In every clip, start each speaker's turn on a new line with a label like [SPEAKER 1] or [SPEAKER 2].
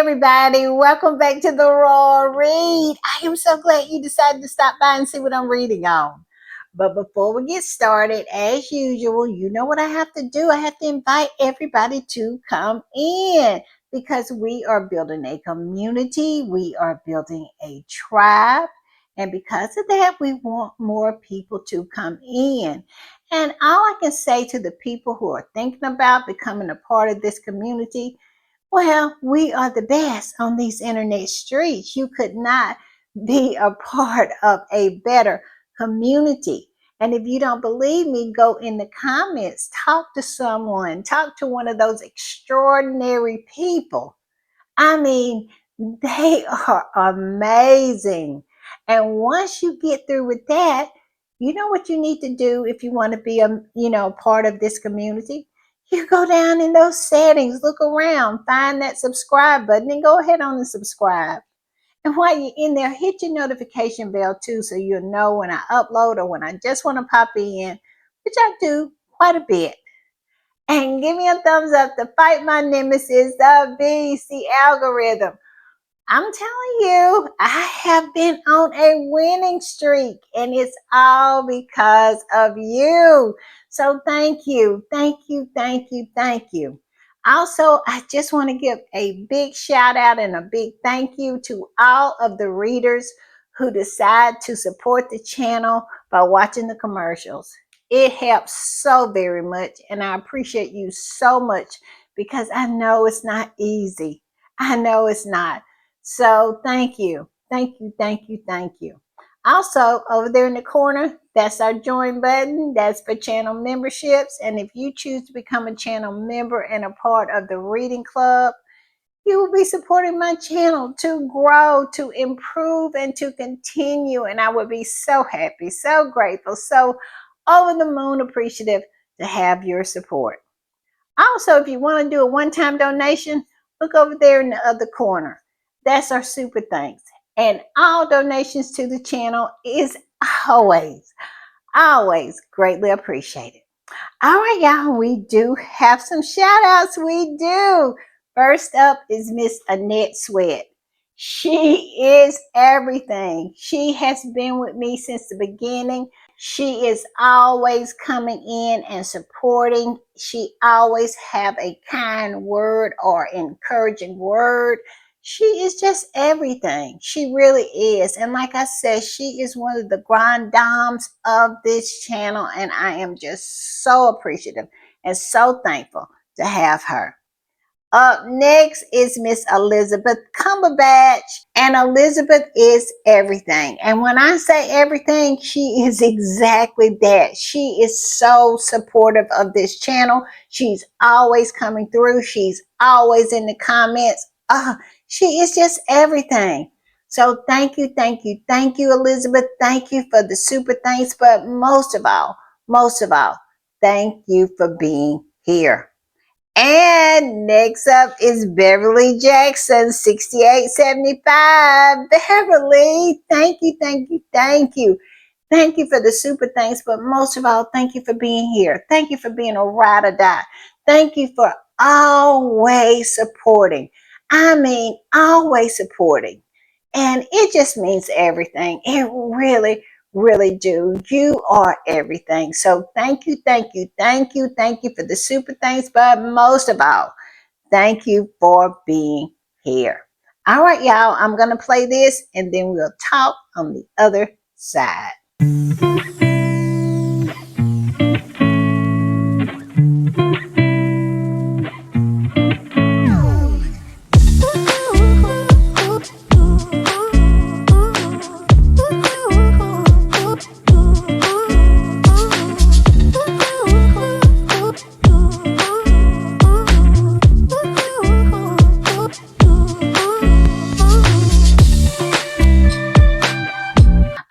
[SPEAKER 1] everybody. Welcome back to the Raw Read. I am so glad you decided to stop by and see what I'm reading on. But before we get started, as usual, you know what I have to do. I have to invite everybody to come in because we are building a community. We are building a tribe. And because of that, we want more people to come in. And all I can say to the people who are thinking about becoming a part of this community, well, we are the best on these internet streets. You could not be a part of a better community. And if you don't believe me, go in the comments, talk to someone, talk to one of those extraordinary people. I mean, they are amazing. And once you get through with that, you know what you need to do if you want to be part of this community? You go down in those settings, look around, find that subscribe button and go ahead on and subscribe. And while you're in there, hit your notification bell too so you'll know when I upload or when I just want to pop in, which I do quite a bit. And give me a thumbs up to fight my nemesis, the BC algorithm. I'm telling you, I have been on a winning streak and it's all because of you. So thank you, thank you, thank you, thank you. Also, I just want to give a big shout out and a big thank you to all of the readers who decide to support the channel by watching the commercials. It helps so very much and I appreciate you so much because I know it's not easy. I know it's not. So thank you. Thank you. Thank you. Thank you. Also, over there in the corner, that's our join button. That's for channel memberships. And if you choose to become a channel member and a part of the reading club, you will be supporting my channel to grow, to improve, and to continue. And I would be so happy, so grateful, so over the moon appreciative to have your support. Also, if you want to do a one-time donation, look over there in the other corner. That's our super thanks. And all donations to the channel is always, always greatly appreciated. All right, y'all, we do have some shout outs. We do. First up is Miss Annette Sweat. She is everything. She has been with me since the beginning. She is always coming in and supporting. She always have a kind word or encouraging word. She is just everything. She really is. And like I said, she is one of the grand dames of this channel. And I am just so appreciative and so thankful to have her. Up next is Miss Elizabeth Cumberbatch, and Elizabeth is everything. And when I say everything, she is exactly that. She is so supportive of this channel. She's always coming through. She's always in the comments. She is just everything. So thank you, thank you, thank you, Elizabeth. Thank you for the super thanks, but most of all, thank you for being here. And next up is Beverly Jackson, 6875. Beverly, thank you, thank you, thank you. Thank you for the super thanks, but most of all, thank you for being here. Thank you for being a ride or die. Thank you for always supporting. I mean, always supporting. And it just means everything. It really do. You are everything. So thank you, thank you, thank you, thank you for the super thanks, but most of all, thank you for being here. All right, y'all, I'm going to play this and then we'll talk on the other side.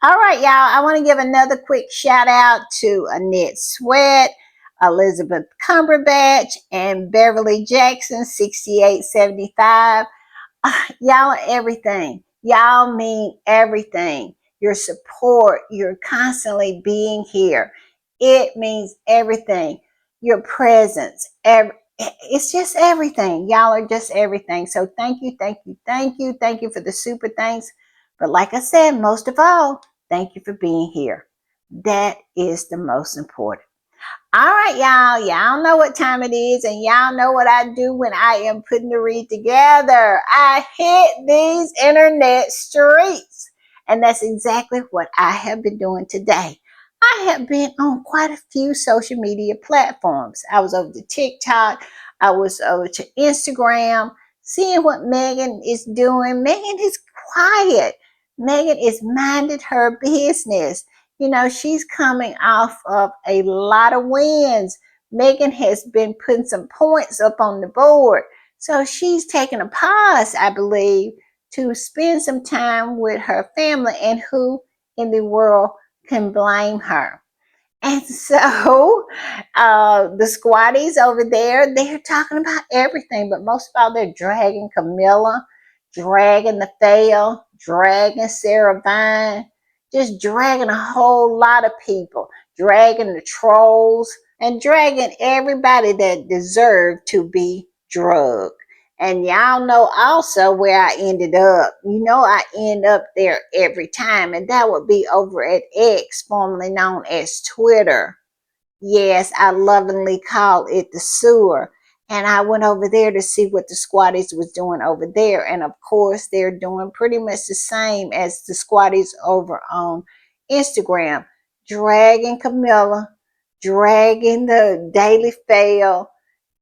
[SPEAKER 1] All right, y'all, I want to give another quick shout out to Annette Sweat, Elizabeth Cumberbatch, and Beverly Jackson, 6875. Y'all are everything. Y'all mean everything. Your support, you're constantly being here. It means everything. Your presence, It's just everything. Y'all are just everything. So thank you, thank you, thank you, thank you for the super thanks. But like I said, most of all, thank you for being here. That is the most important. All right, y'all. Y'all know what time it is, and y'all know what I do when I am putting the read together. I hit these internet streets, and that's exactly what I have been doing today. I have been on quite a few social media platforms. I was over to TikTok, I was over to Instagram, seeing what Megan is doing. Megan is quiet. Megan is minding her business. You know, she's coming off of a lot of wins. Megan has been putting some points up on the board. So she's taking a pause, I believe, to spend some time with her family, and who in the world can blame her? And so the squatties over there, they're talking about everything, but most of all, they're dragging Camila, dragging the Fail, dragging Sarah Vine, just dragging a whole lot of people, dragging the trolls, and dragging everybody that deserved to be drugged. And y'all know also where I ended up. You know, I end up there every time, and that would be over at X, formerly known as Twitter. Yes, I lovingly call it the sewer. And I went over there to see what the squatties was doing over there. And of course, they're doing pretty much the same as the squatties over on Instagram, dragging Camilla, dragging the Daily Fail,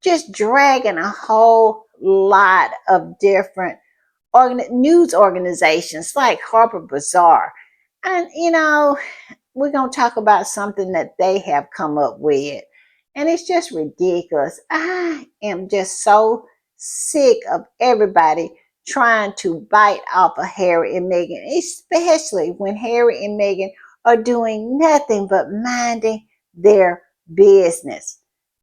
[SPEAKER 1] just dragging a whole lot of different news organizations like Harper Bazaar. And, you know, we're going to talk about something that they have come up with. And it's just ridiculous. I am just so sick of everybody trying to bite off of Harry and Meghan, especially when Harry and Meghan are doing nothing but minding their business.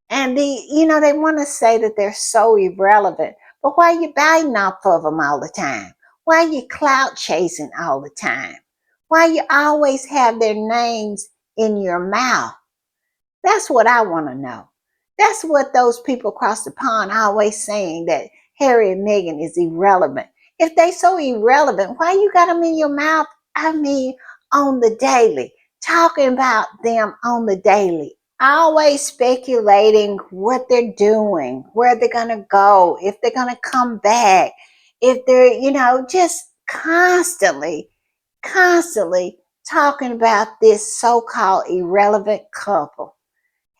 [SPEAKER 1] And they want to say that they're so irrelevant. But why are you biting off of them all the time? Why are you clout chasing all the time? Why you always have their names in your mouth? That's what I want to know. That's what those people across the pond are always saying, that Harry and Meghan is irrelevant. If they so irrelevant, why you got them in your mouth? I mean, on the daily, talking about them on the daily, always speculating what they're doing, where they're going to go, if they're going to come back, if they're, just constantly talking about this so-called irrelevant couple.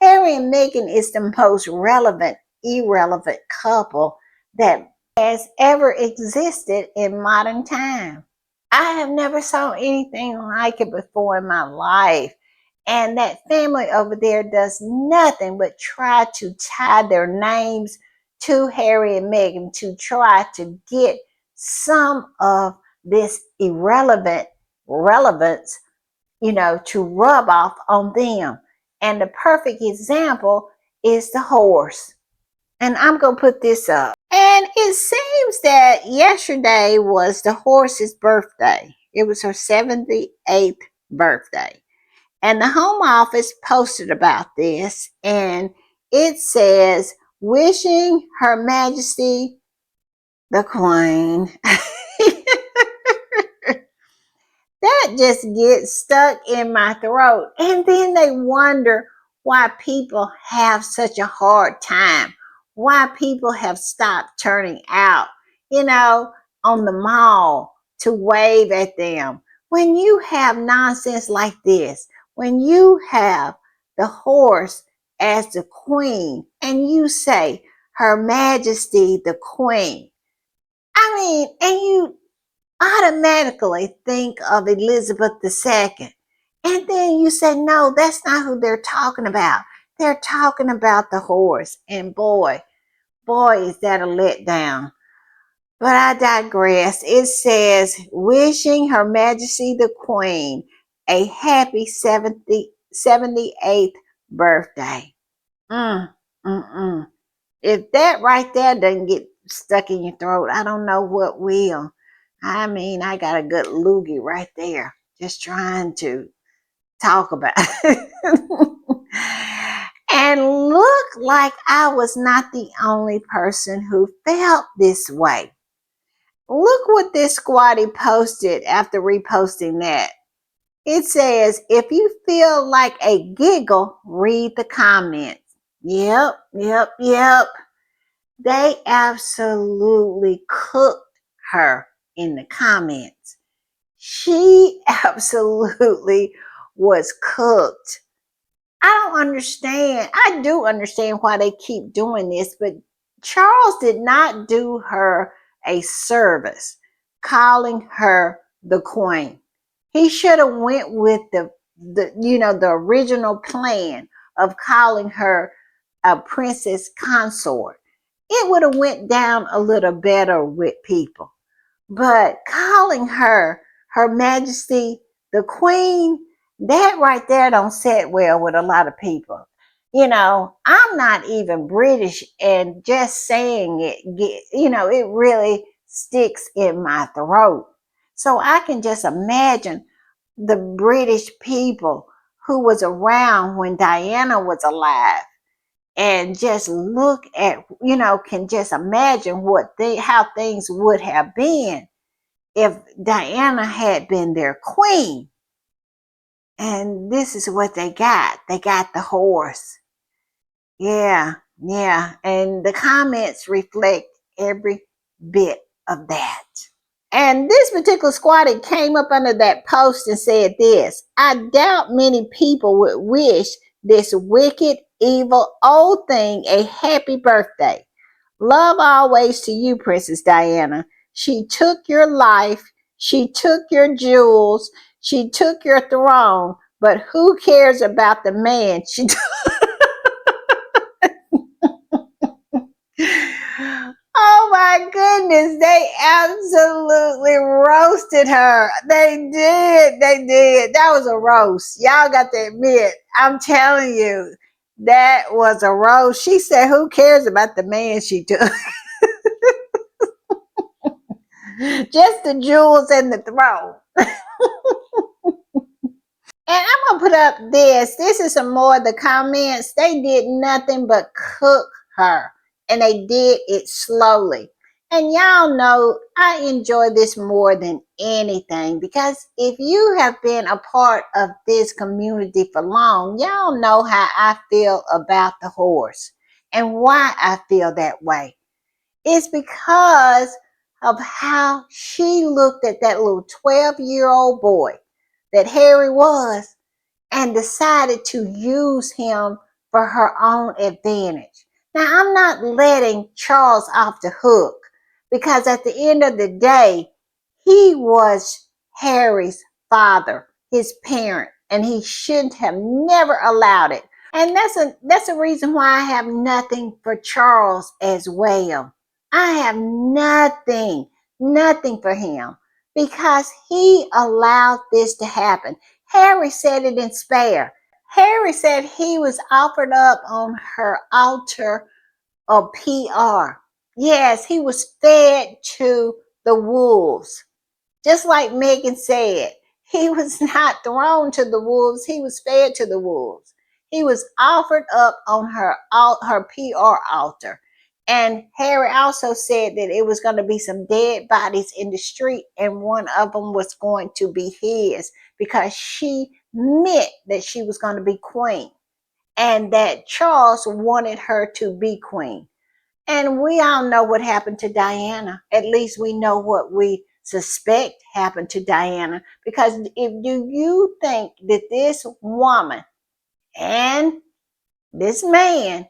[SPEAKER 1] Harry and Meghan is the most relevant, irrelevant couple that has ever existed in modern time. I have never saw anything like it before in my life. And that family over there does nothing but try to tie their names to Harry and Meghan to try to get some of this irrelevant relevance, to rub off on them. And the perfect example is the horse. And I'm going to put this up. And it seems that yesterday was the horse's birthday. It was her 78th birthday. And the Home Office posted about this, and it says, wishing Her Majesty the Queen. That just gets stuck in my throat. And then they wonder why people have such a hard time, why people have stopped turning out, on the mall to wave at them. When you have nonsense like this, when you have the horse as the queen and you say, Her Majesty the Queen, and you automatically think of Elizabeth II. And then you say, no, that's not who they're talking about. They're talking about the horse. And boy, is that a letdown. But I digress. It says, wishing Her Majesty the Queen a happy 78th birthday. Mm, mm, mm. If that right there doesn't get stuck in your throat, I don't know what will. I got a good loogie right there, just trying to talk about it. And look like I was not the only person who felt this way. Look what this squatty posted after reposting that. It says, if you feel like a giggle, read the comments. Yep, yep, yep. They absolutely cooked her in the comments. She absolutely was cooked. I don't understand. I do understand why they keep doing this, but Charles did not do her a service calling her the queen. He should have went with the original plan of calling her a princess consort. It would have went down a little better with people. But calling her Her Majesty the Queen, that right there don't sit well with a lot of people. I'm not even British, and just saying it really sticks in my throat. So I can just imagine the British people who was around when Diana was alive, and just look at, can just imagine how things would have been if Diana had been their queen. And this is what they got. They got the horse. Yeah, yeah. And the comments reflect every bit of that. And this particular squatter came up under that post and said this: I doubt many people would wish this wicked, evil old thing a happy birthday. Love always to you, Princess Diana. She took your life, she took your jewels, she took your throne, but who cares about the man she took? Oh my goodness, they absolutely roasted her. They did. They did. That was a roast. Y'all got to admit, I'm telling you, that was a roast. She said, who cares about the man she took? Just the jewels and the throne. And I'm going to put up this. This is some more of the comments. They did nothing but cook her. And they did it slowly. And y'all know I enjoy this more than anything, because if you have been a part of this community for long, y'all know how I feel about the horse and why I feel that way. It's because of how she looked at that little 12-year-old boy that Harry was, and decided to use him for her own advantage. Now, I'm not letting Charles off the hook, because at the end of the day, he was Harry's father, his parent, and he shouldn't have never allowed it. And that's a reason why I have nothing for Charles as well. I have nothing for him, because he allowed this to happen. Harry said it in spare. Harry said he was offered up on her altar of PR. Yes, he was fed to the wolves. Just like Megan said, he was not thrown to the wolves, he was fed to the wolves. He was offered up on her PR altar. And Harry also said that it was going to be some dead bodies in the street, and one of them was going to be his, because she meant that she was going to be queen, and that Charles wanted her to be queen. And we all know what happened to Diana. At least we know what we suspect happened to Diana. Because do you think that this woman and this man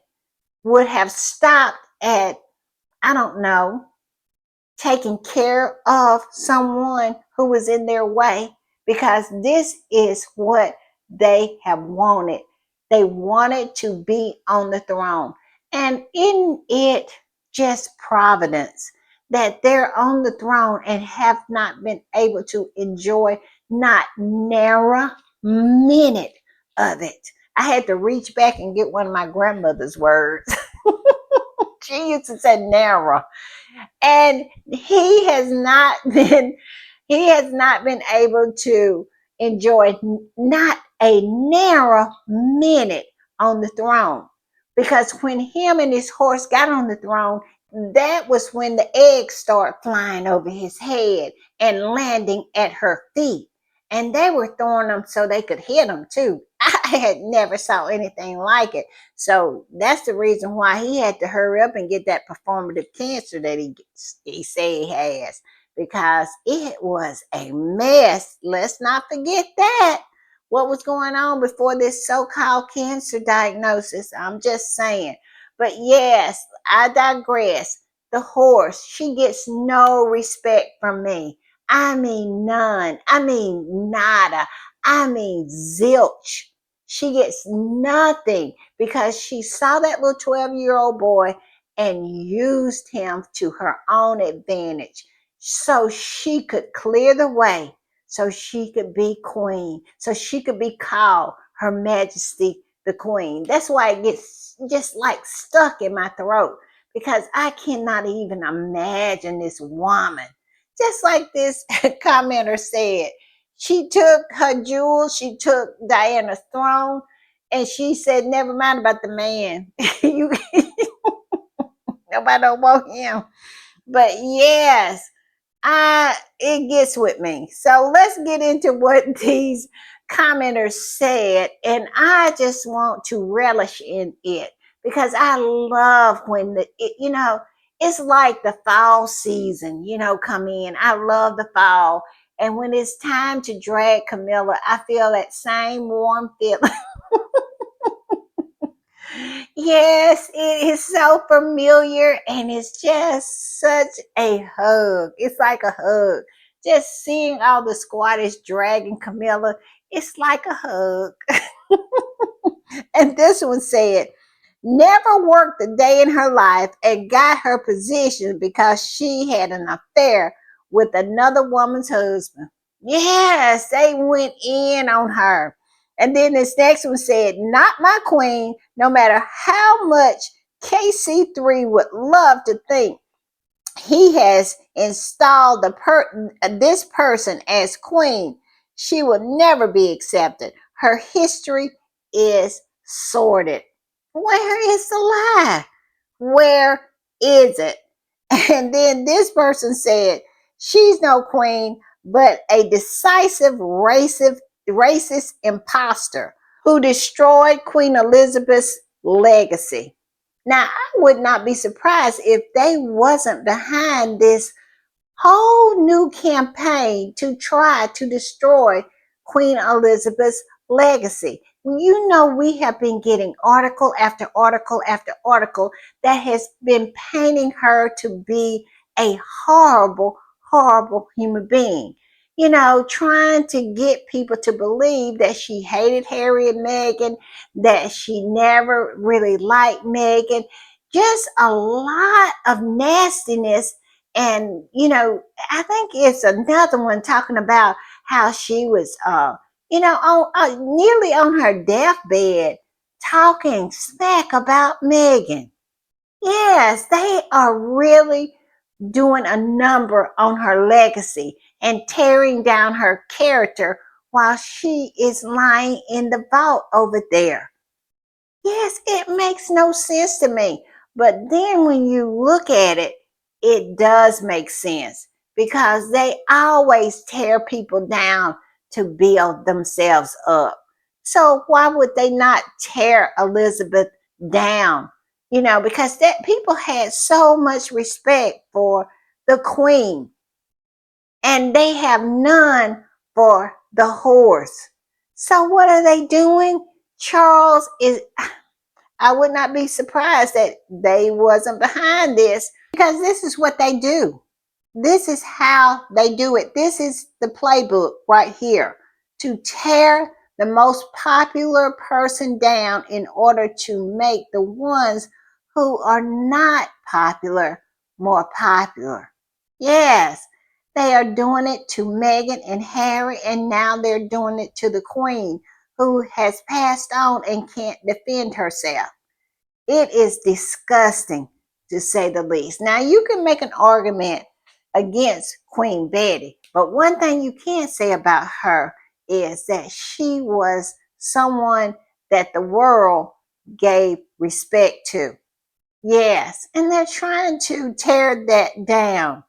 [SPEAKER 1] would have stopped at, I don't know, taking care of someone who was in their way? Because this is what they have wanted. They wanted to be on the throne. And isn't it just providence that they're on the throne and have not been able to enjoy not narrow minute of it? I had to reach back and get one of my grandmother's words. She used to say narrow. And he has not been able to enjoy not a narrow minute on the throne. because when him and his horse got on the throne, that was when the eggs started flying over his head and landing at her feet. And they were throwing them so they could hit him too. I had never saw anything like it. So that's the reason why he had to hurry up and get that performative cancer that he said he has, because it was a mess. Let's not forget that. What was going on before this so-called cancer diagnosis? I'm just saying. But yes, I digress. The horse, she gets no respect from me. I mean none. I mean nada. I mean zilch. She gets nothing because she saw that little 12-year-old boy and used him to her own advantage so she could clear the way, so she could be queen, so she could be called Her Majesty the Queen. That's why it gets just like stuck in my throat, because I cannot even imagine this woman. Just like this commenter said, she took her jewels, she took Diana's throne, and she said, never mind about the man. you, nobody don't want him. But yes, it gets with me. So let's get into what these commenters said, and I just want to relish in it because I love when it's like the fall season, come in. I love the fall. And when it's time to drag Camila, I feel that same warm feeling. Yes, it is so familiar and it's just such a hug. It's like a hug. Just seeing all the squatters dragging Camilla, it's like a hug. And this one said, never worked a day in her life and got her position because she had an affair with another woman's husband. Yes, they went in on her. And then this next one said, not my queen, no matter how much KC3 would love to think he has installed this person as queen, she will never be accepted. Her history is sordid. Where is the lie? Where is it? And then this person said, she's no queen, but a decisive racist imposter who destroyed Queen Elizabeth's legacy. Now, I would not be surprised if they wasn't behind this whole new campaign to try to destroy Queen Elizabeth's legacy. We have been getting article after article after article that has been painting her to be a horrible, horrible human being. Trying to get people to believe that she hated Harry and Meghan, that she never really liked Meghan. Just a lot of nastiness. And I think it's another one talking about how she was nearly on her deathbed talking smack about Meghan. Yes, they are really doing a number on her legacy and tearing down her character while she is lying in the vault over there. Yes, it makes no sense to me. But then when you look at it, it does make sense because they always tear people down to build themselves up. So why would they not tear Elizabeth down? Because that people had so much respect for the queen and they have none for the horse. So what are they doing? Charles is I would not be surprised that they wasn't behind this because this is what they do. This is how they do it. This is the playbook right here to tear the most popular person down in order to make the ones who are not popular more popular. Yes, they are doing it to Meghan and Harry, and now they're doing it to the Queen, who has passed on and can't defend herself. It is disgusting, to say the least. Now, you can make an argument against Queen Betty, but one thing you can't say about her is that she was someone that the world gave respect to. Yes, and they're trying to tear that down.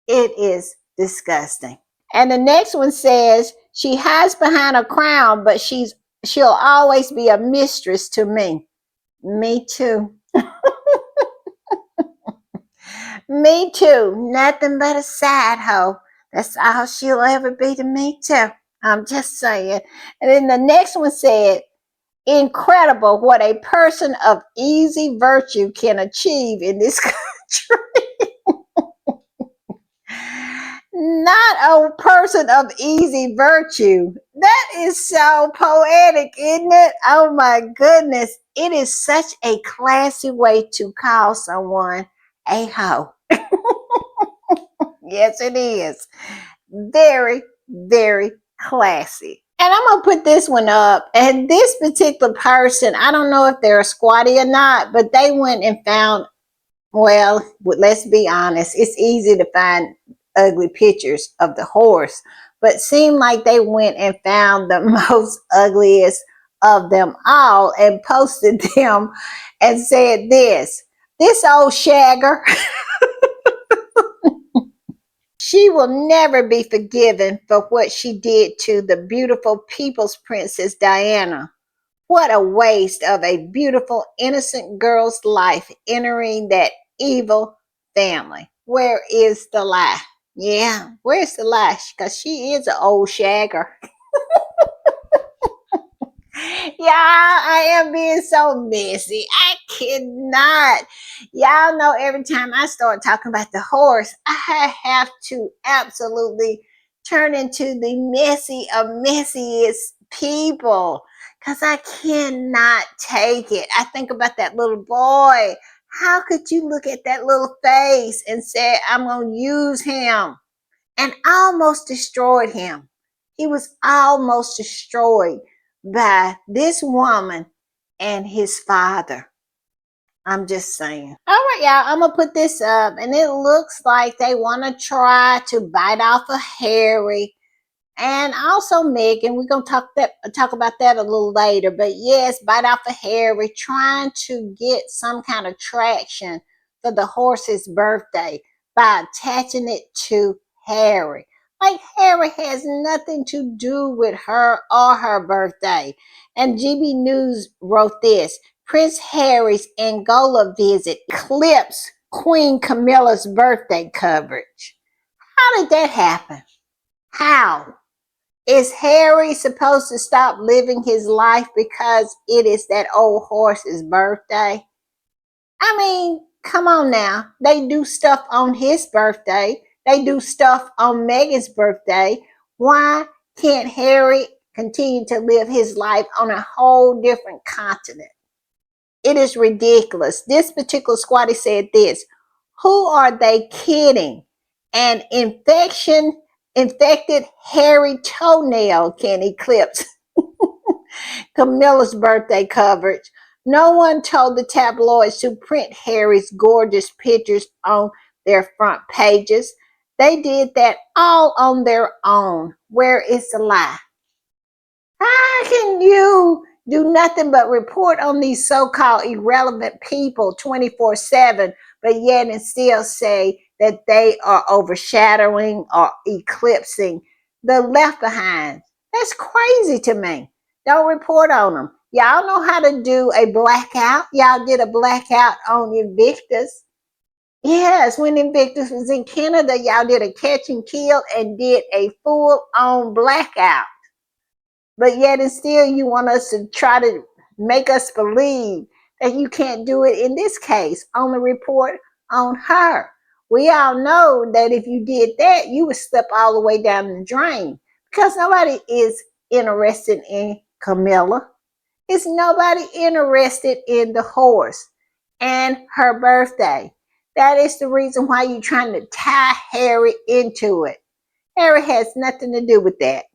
[SPEAKER 1] It is disgusting. And the next one says, she hides behind a crown, but she'll always be a mistress to me. Me too. Me too. Nothing but a side hoe. That's all she'll ever be to me too. I'm just saying. And then the next one said, incredible what a person of easy virtue can achieve in this country. Not a person of easy virtue. That is so poetic, isn't it? Oh my goodness. It is such a classy way to call someone a hoe. Yes, it is. Very, very classy. And I'm going to put this one up. And this particular person, I don't know if they're a squatty or not, but they went and found, well, let's be honest, it's easy to find ugly pictures of the horse, but it seemed like they went and found the most ugliest of them all and posted them and said this old shagger, she will never be forgiven for what she did to the beautiful people's princess Diana. What a waste of a beautiful, innocent girl's life entering that evil family. Where is the lie? Yeah, where's the lie? Because she is an old shagger. Y'all, I am being so messy. I cannot. Y'all know every time I start talking about the horse, I have to absolutely turn into the messy of messiest people because I cannot take it. I think about that little boy. How could you look at that little face and say, I'm going to use him? And almost destroyed him. He was almost destroyed by this woman and his father. I'm just saying. All right, y'all, I'm going to put this up, and it looks like they want to try to bite off of Harry and also Megan. We're going to talk about that a little later. But yes, bite off of Harry, trying to get some kind of traction for the horse's birthday by attaching it to Harry. Like Harry has nothing to do with her or her birthday. And GB News wrote this: Prince Harry's Angola visit eclipsed Queen Camila's birthday coverage. How did that happen? How? Is Harry supposed to stop living his life because it is that old horse's birthday? I mean, come on now. They do stuff on his birthday. They do stuff on Meghan's birthday. Why can't Harry continue to live his life on a whole different continent? It is ridiculous. This particular squatty said this: who are they kidding? An infected hairy toenail can eclipse Camila's birthday coverage. No one told the tabloids to print Harry's gorgeous pictures on their front pages. They did that all on their own. Where is the lie? How can you do nothing but report on these so-called irrelevant people 24/7, but yet and still say that they are overshadowing or eclipsing the left behind? That's crazy to me. Don't report on them. Y'all know how to do a blackout. Y'all did a blackout on Invictus. Yes, when Invictus was in Canada, y'all did a catch and kill and did a full-on blackout. But yet and still you want us to try to make us believe that you can't do it in this case on the report on her. We all know that if you did that, you would slip all the way down the drain because nobody is interested in Camila. Is nobody interested in the horse and her birthday? That is the reason why you're trying to tie Harry into it. Harry has nothing to do with that.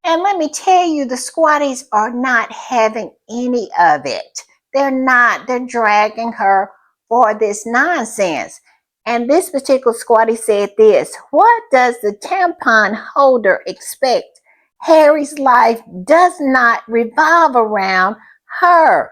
[SPEAKER 1] And let me tell you, the squatties are not having any of it. They're not. They're dragging her for this nonsense. And this particular squatty said this: what does the tampon holder expect? Harry's life does not revolve around her.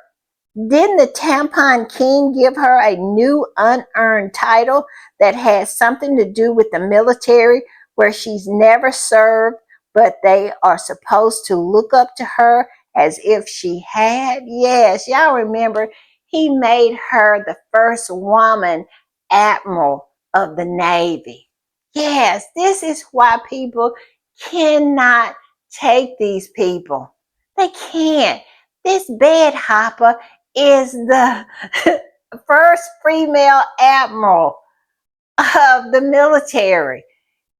[SPEAKER 1] Didn't the tampon king give her a new unearned title that has something to do with the military where she's never served, but they are supposed to look up to her as if she had? Yes, y'all remember he made her the first woman admiral of the Navy. Yes, this is why people cannot take these people. They can't. This bed hopper is the first female admiral of the military.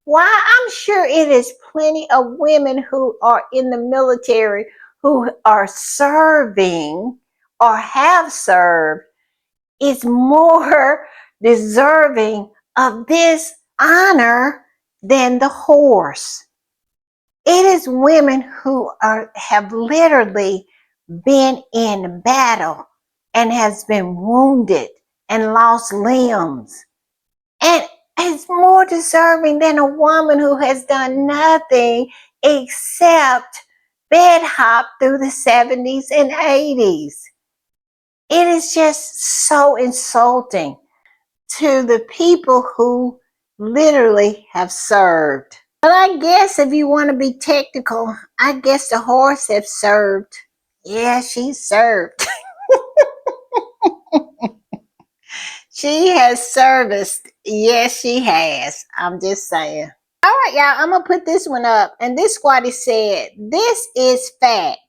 [SPEAKER 1] Why? I'm sure it is plenty of women who are in the military who are serving or have served is more deserving of this honor than the horse. It is women who have literally been in battle and has been wounded and lost limbs, and is more deserving than a woman who has done nothing except bed hop through the 70s and 80s. It is just so insulting to the people who literally have served. But I guess if you want to be technical, I guess the horse has served. Yeah, she served. She has serviced. Yes, she has. I'm just saying. All right, y'all, I'm going to put this one up. And this squatty said, this is fact.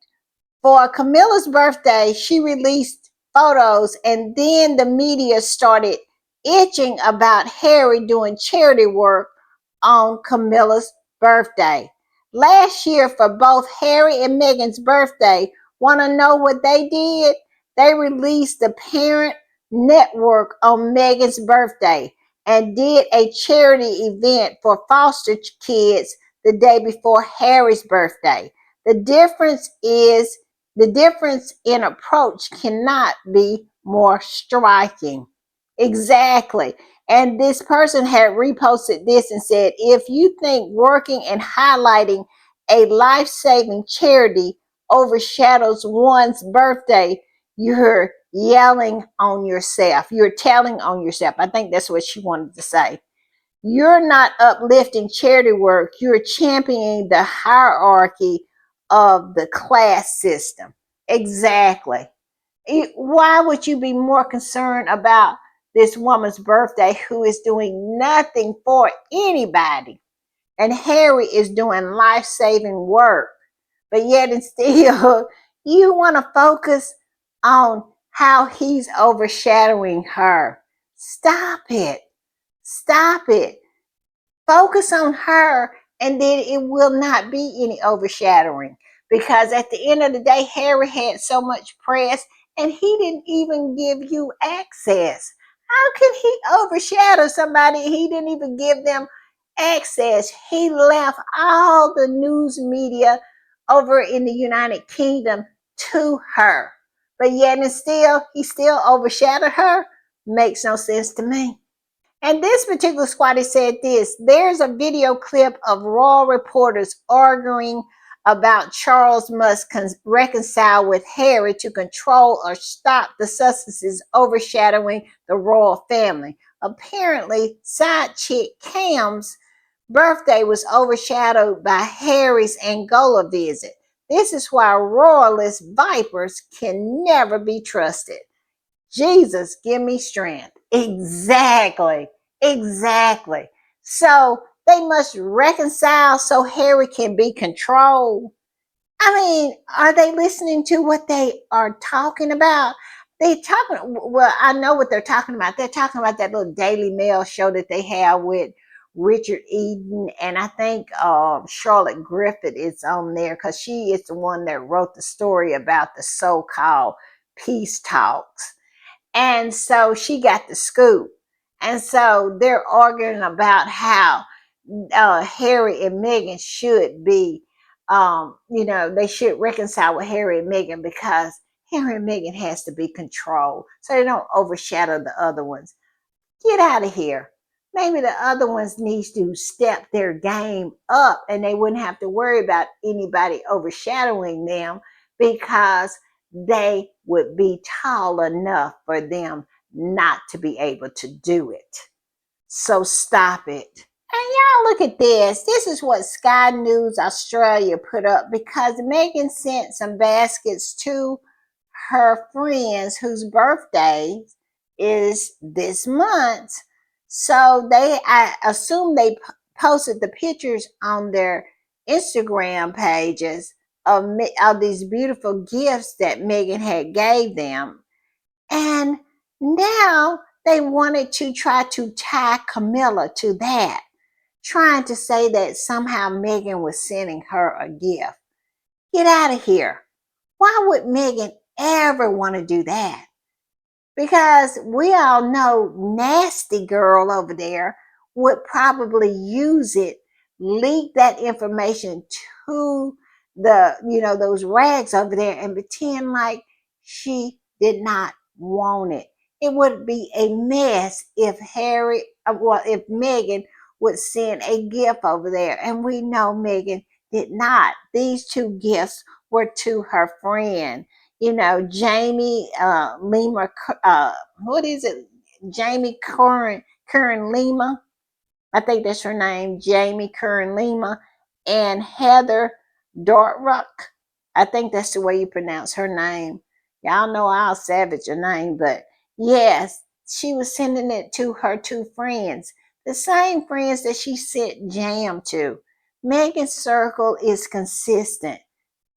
[SPEAKER 1] For Camila's birthday, she released photos, and then the media started itching about Harry doing charity work on Camila's birthday. Last year, for both Harry and Meghan's birthday, want to know what they did? They released the parent network on Meghan's birthday and did a charity event for foster kids the day before Harry's birthday. The difference is the difference in approach cannot be more striking. Exactly. And this person had reposted this and said, if you think working and highlighting a life-saving charity overshadows one's birthday, you're yelling on yourself. You're telling on yourself. I think that's what she wanted to say. You're not uplifting charity work. You're championing the hierarchy of the class system. Exactly. Why would you be more concerned about this woman's birthday who is doing nothing for anybody? And Harry is doing life-saving work. But yet and still, you want to focus on how he's overshadowing her. Stop it. Stop it. Focus on her, and then it will not be any overshadowing. Because at the end of the day, Harry had so much press and he didn't even give you access. How can he overshadow somebody he didn't even give them access? He left all the news media over in the United Kingdom to her. But yet and still, he still overshadowed her. Makes no sense to me. And this particular squatter said this: there's a video clip of royal reporters arguing about Charles must reconcile with Harry to control or stop the Sussexes overshadowing the royal family. Apparently, side chick Cam's birthday was overshadowed by Harry's Angola visit. This is why royalist vipers can never be trusted. Jesus, give me strength. Exactly. Exactly. So they must reconcile so Harry can be controlled. I mean, are they listening to what they are talking about? They talking, well, I know what they're talking about. They're talking about that little Daily Mail show that they have with Richard Eden, and I think Charlotte Griffith is on there because she is the one that wrote the story about the so-called peace talks. And so she got the scoop. And so they're arguing about how Harry and Meghan should be, they should reconcile with Harry and Meghan because Harry and Meghan has to be controlled so they don't overshadow the other ones. Get out of here. Maybe the other ones need to step their game up and they wouldn't have to worry about anybody overshadowing them because they would be tall enough for them not to be able to do it. So stop it. And y'all look at this. This is what Sky News Australia put up because Meghan sent some baskets to her friends whose birthday is this month. So I assume they posted the pictures on their Instagram pages of these beautiful gifts that Meghan had gave them. And now they wanted to try to tie Camila to that, trying to say that somehow Meghan was sending her a gift. Get out of here. Why would Meghan ever want to do that? Because we all know nasty girl over there would probably use it, leak that information to those rags over there and pretend like she did not want it. It would be a mess if if Meghan would send a gift over there, and we know Meghan did not. These two gifts were to her friend, Jamie Lima, what is it? Jamie Curran Lima. I think that's her name, Jamie Curran Lima, and Heather Dortruck. I think that's the way you pronounce her name. Y'all know I'll savage her name, but yes, she was sending it to her two friends, the same friends that she sent jam to. Meghan's circle is consistent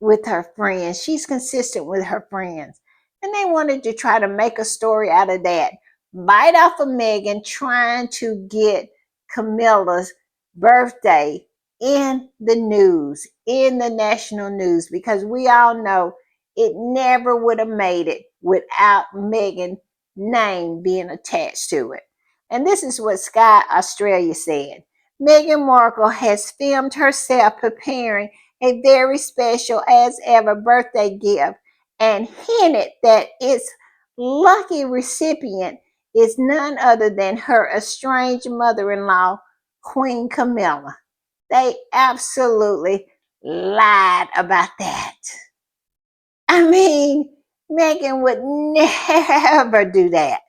[SPEAKER 1] with her friends. She's consistent with her friends. And they wanted to try to make a story out of that. Bite off of Meghan trying to get Camila's birthday in the news, in the national news, because we all know it never would have made it without Meghan's name being attached to it. And this is what Sky Australia said. Meghan Markle has filmed herself preparing a very special as ever birthday gift and hinted that its lucky recipient is none other than her estranged mother-in-law, Queen Camila. They absolutely lied about that. I mean, Meghan would never do that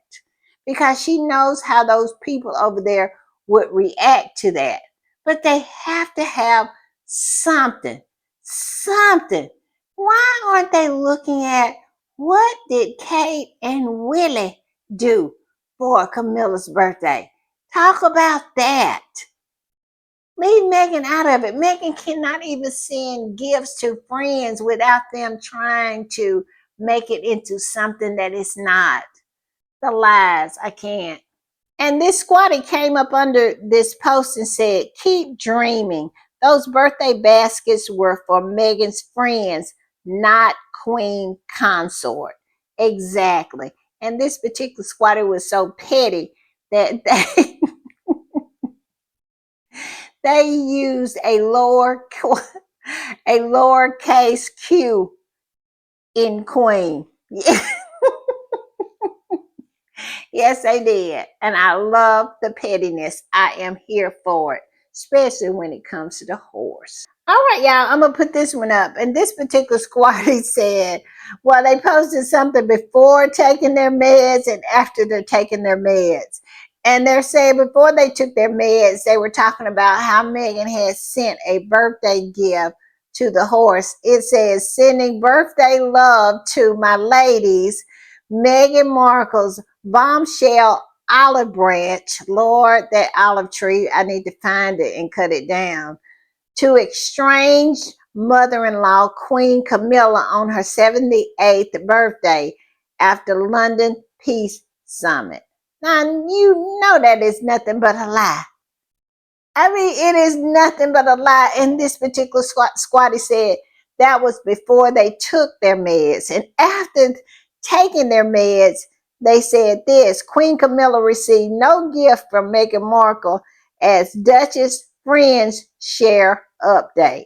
[SPEAKER 1] because she knows how those people over there would react to that. But they have to have something. Something. Why aren't they looking at what did Kate and Willie do for Camila's birthday? Talk about that. Leave Meghan out of it. Meghan cannot even send gifts to friends without them trying to make it into something that it's not. The lies, I can't. And this squatty came up under this post and said, keep dreaming. Those birthday baskets were for Meghan's friends, not Queen Consort. Exactly. And this particular squatter was so petty that they used a lowercase q in Queen. Yes, they did. And I love the pettiness. I am here for it, especially when it comes to the horse. All right, y'all, I'm going to put this one up. And this particular squatty said, well, they posted something before taking their meds and after they're taking their meds. And they're saying before they took their meds, they were talking about how Meghan had sent a birthday gift to the horse. It says, sending birthday love to my ladies, Meghan Markle's bombshell olive branch. Lord, that olive tree, I need to find it and cut it down. To estranged mother-in-law Queen Camila on her 78th birthday after London Peace Summit. Now, you know that is nothing but a lie. I mean, it is nothing but a lie. And this particular squatty said that was before they took their meds. And after taking their meds, they said this: Queen Camila received no gift from Meghan Markle as Duchess Friends Share update.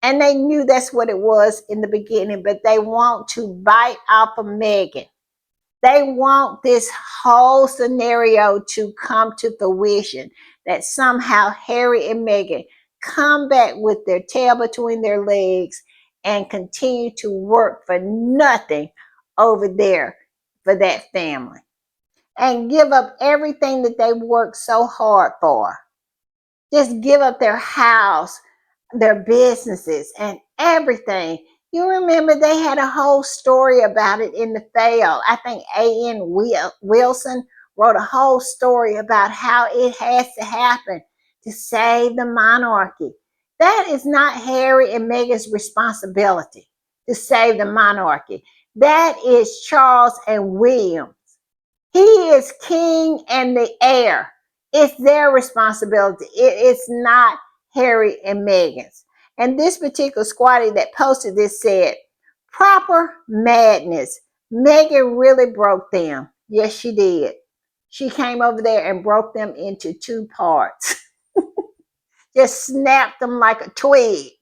[SPEAKER 1] And they knew that's what it was in the beginning, but they want to bite off of Meghan. They want this whole scenario to come to fruition, that somehow Harry and Meghan come back with their tail between their legs and continue to work for nothing over there for that family and give up everything that they worked so hard for. Just give up their house, their businesses, and everything. You remember they had a whole story about it in the Fail. I think A.N. Wilson wrote a whole story about how it has to happen to save the monarchy. That is not Harry and Meghan's responsibility to save the monarchy. That is Charles and William. He is king and the heir. It's their responsibility. It's not Harry and Meghan's. And this particular squatty that posted this said, proper madness. Meghan really broke them. Yes, she did. She came over there and broke them into two parts. Just snapped them like a twig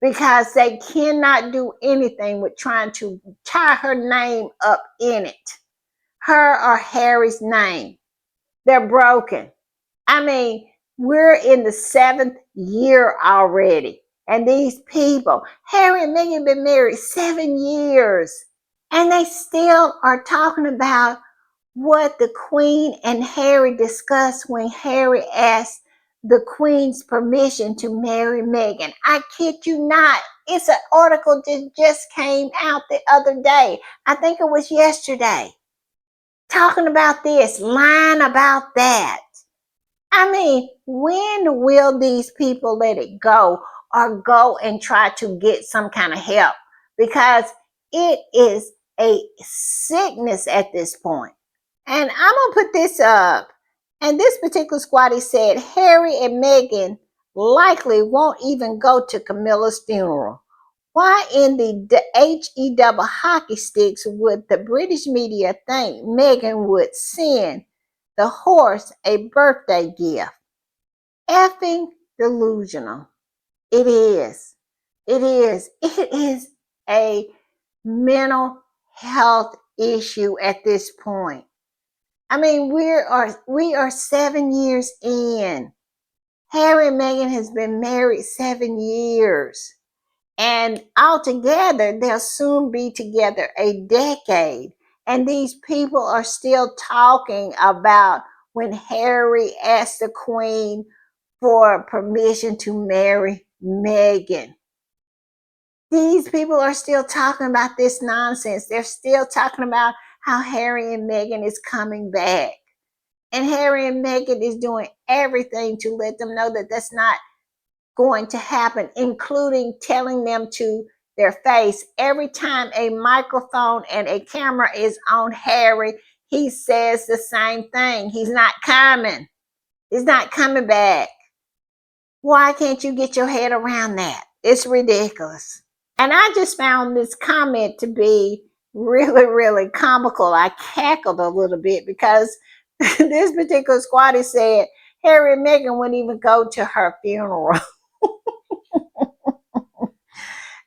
[SPEAKER 1] because they cannot do anything with trying to tie her name up in it. Her or Harry's name. They're broken. I mean, we're in the 7th year already. And these people, Harry and Meghan have been married 7 years. And they still are talking about what the Queen and Harry discussed when Harry asked the Queen's permission to marry Meghan. I kid you not. It's an article that just came out the other day. I think it was yesterday. Talking about this, lying about that. I mean, when will these people let it go or go and try to get some kind of help? Because it is a sickness at this point. And I'm going to put this up. And this particular squatty said Harry and Meghan likely won't even go to Camila's funeral. Why in the HE double hockey sticks would the British media think Meghan would send the horse a birthday gift? Effing delusional. It is. It is. It is a mental health issue at this point. I mean, we are 7 years in. Harry and Meghan has been married 7 years. And altogether, they'll soon be together a decade. And these people are still talking about when Harry asked the Queen for permission to marry Meghan. These people are still talking about this nonsense. They're still talking about how Harry and Meghan is coming back. And Harry and Meghan is doing everything to let them know that that's not going to happen, including telling them to their face. Every time a microphone and a camera is on Harry, he says the same thing. He's not coming. He's not coming back. Why can't you get your head around that? It's ridiculous. And I just found this comment to be really, really comical. I cackled a little bit because this particular squatty said Harry and Meghan wouldn't even go to her funeral.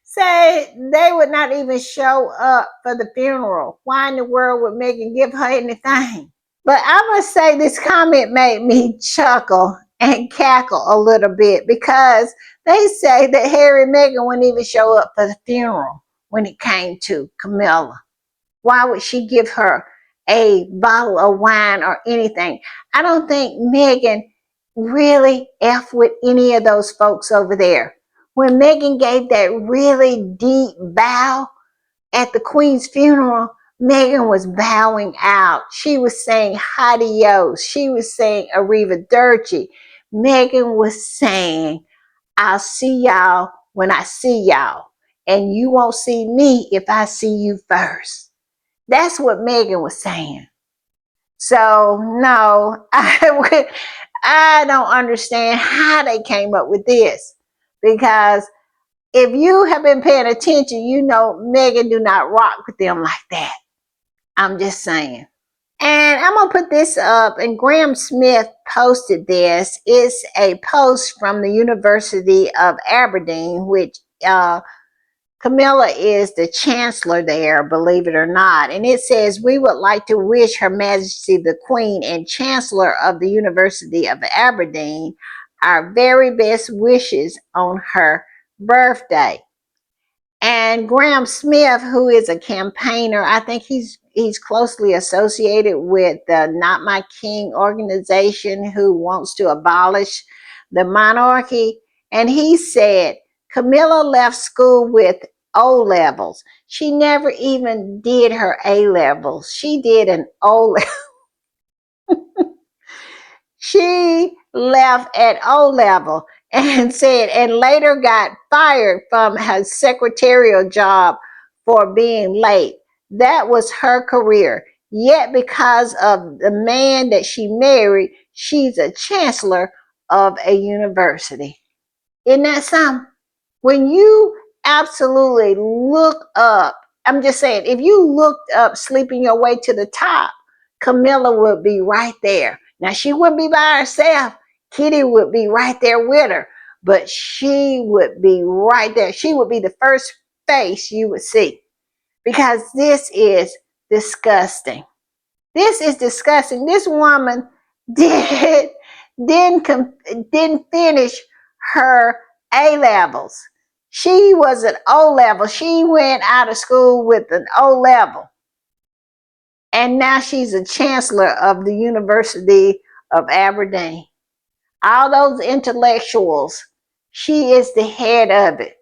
[SPEAKER 1] Say they would not even show up for the funeral. Why in the world would Meghan give her anything? But I must say this comment made me chuckle and cackle a little bit because they say that Harry and Meghan wouldn't even show up for the funeral when it came to Camila. Why would she give her a bottle of wine or anything? I don't think Meghan really F with any of those folks over there. When Meghan gave that really deep bow at the Queen's funeral, Meghan was bowing out. She was saying adios. She was saying arrivederci. Meghan was saying, I'll see y'all when I see y'all. And you won't see me if I see you first. That's what Meghan was saying. So, no, I don't understand how they came up with this. Because if you have been paying attention, you know Meghan do not rock with them like that. I'm just saying. And I'm going to put this up, and Graham Smith posted this. It's a post from the University of Aberdeen, which Camila is the chancellor there, believe it or not. And it says, we would like to wish Her Majesty the Queen and Chancellor of the University of Aberdeen our very best wishes on her birthday. And Graham Smith, who is a campaigner, I think he's closely associated with the Not My King organization, who wants to abolish the monarchy. And he said Camilla left school with O levels. She never even did her A levels. She did an O level. She left at O level and said, and later got fired from her secretarial job for being late. That was her career. Yet, because of the man that she married, she's a chancellor of a university. Isn't that something? When you absolutely look up, I'm just saying, if you looked up Sleeping Your Way to the Top, Camilla would be right there. Now, she wouldn't be by herself. Kitty would be right there with her, but she would be right there. She would be the first face you would see, because this is disgusting. This is disgusting. This woman did didn't finish her A levels. She was an O level. She went out of school with an O level. And now she's a chancellor of the University of Aberdeen. All those intellectuals, she is the head of it.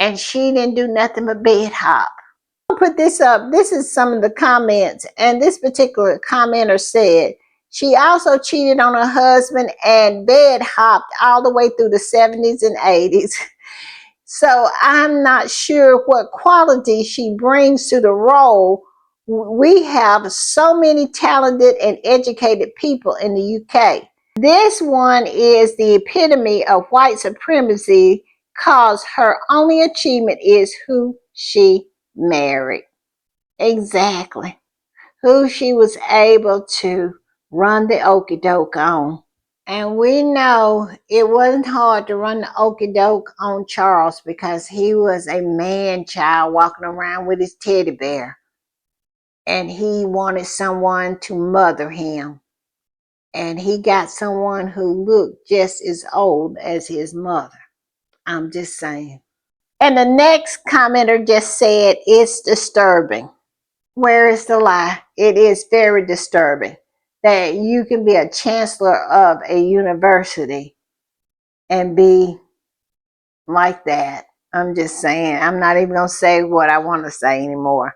[SPEAKER 1] And she didn't do nothing but bed hop. Put this up. This is some of the comments, and this particular commenter said she also cheated on her husband and bed hopped all the way through the 70s and 80s. So I'm not sure what quality she brings to the role. We have so many talented and educated people in the UK. This one is the epitome of white supremacy, cause her only achievement is who she married. Exactly. Who she was able to run the okie doke on. And we know it wasn't hard to run the okie doke on Charles, because he was a man child walking around with his teddy bear. And he wanted someone to mother him. And he got someone who looked just as old as his mother. I'm just saying. And the next commenter just said, it's disturbing. Where is the lie? It is very disturbing that you can be a chancellor of a university and be like that. I'm just saying. I'm not even going to say what I want to say anymore.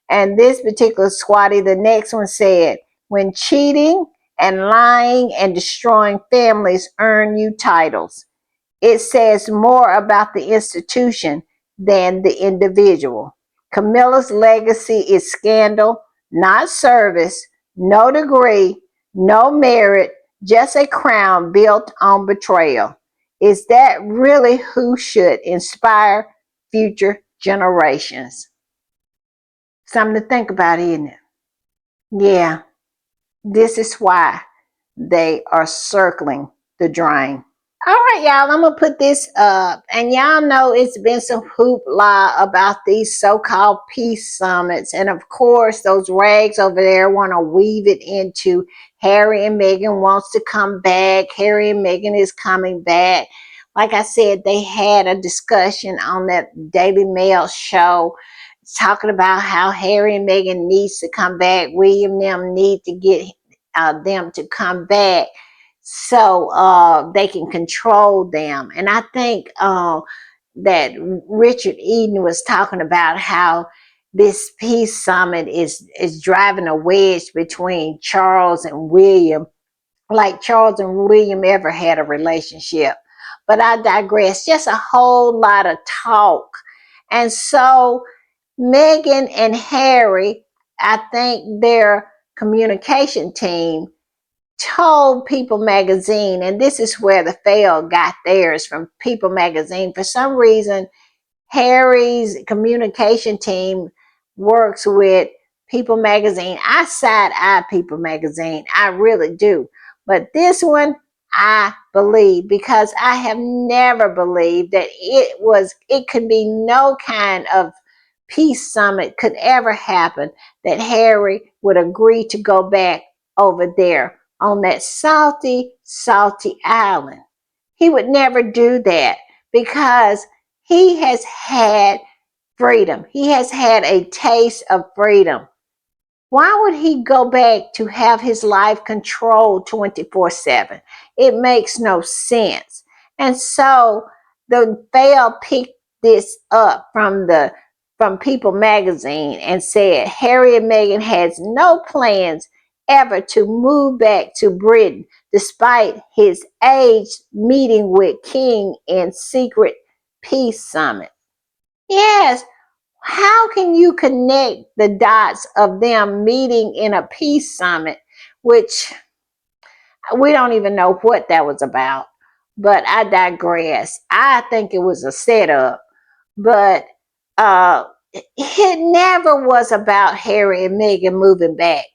[SPEAKER 1] And this particular squatty, the next one said, when cheating and lying and destroying families earn you titles, it says more about the institution than the individual. Camila's legacy is scandal, not service, no degree, no merit, just a crown built on betrayal. Is that really who should inspire future generations? Something to think about, isn't it? Yeah, this is why they are circling the drain. All right, y'all, I'm going to put this up. And y'all know it's been some hoopla about these so-called peace summits. And of course, those rags over there want to weave it into Harry and Meghan wants to come back. Harry and Meghan is coming back. Like I said, they had a discussion on that Daily Mail show talking about how Harry and Meghan needs to come back. William and them need to get them to come back so they can control them. And I think that Richard Eden was talking about how this peace summit is driving a wedge between Charles and William, like Charles and William ever had a relationship. But I digress. Just a whole lot of talk. And so Meghan and Harry, I think their communication team told People Magazine, and this is where the fail got theirs from People Magazine. For some reason, Harry's communication team works with People Magazine. I side eye People Magazine. I really do. But this one, I believe, because I have never believed that it could be no kind of peace summit could ever happen that Harry would agree to go back over there on that salty, salty island. He would never do that because he has had freedom. He has had a taste of freedom. Why would he go back to have his life controlled 24/7? It makes no sense. And so the Fail picked this up from People magazine and said Harry and Meghan has no plans ever to move back to Britain despite his age meeting with King in secret peace summit. Yes, how can you connect the dots of them meeting in a peace summit, which we don't even know what that was about? But I digress. I think it was a setup, but uh, it never was about Harry and Meghan moving back.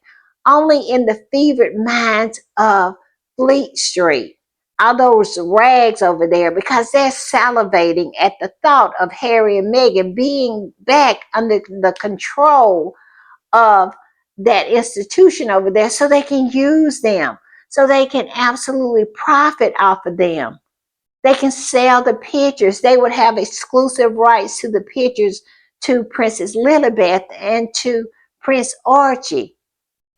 [SPEAKER 1] Only in the fevered minds of Fleet Street, all those rags over there, because they're salivating at the thought of Harry and Meghan being back under the control of that institution over there so they can use them, so they can absolutely profit off of them. They can sell the pictures. They would have exclusive rights to the pictures to Princess Lilibeth and to Prince Archie.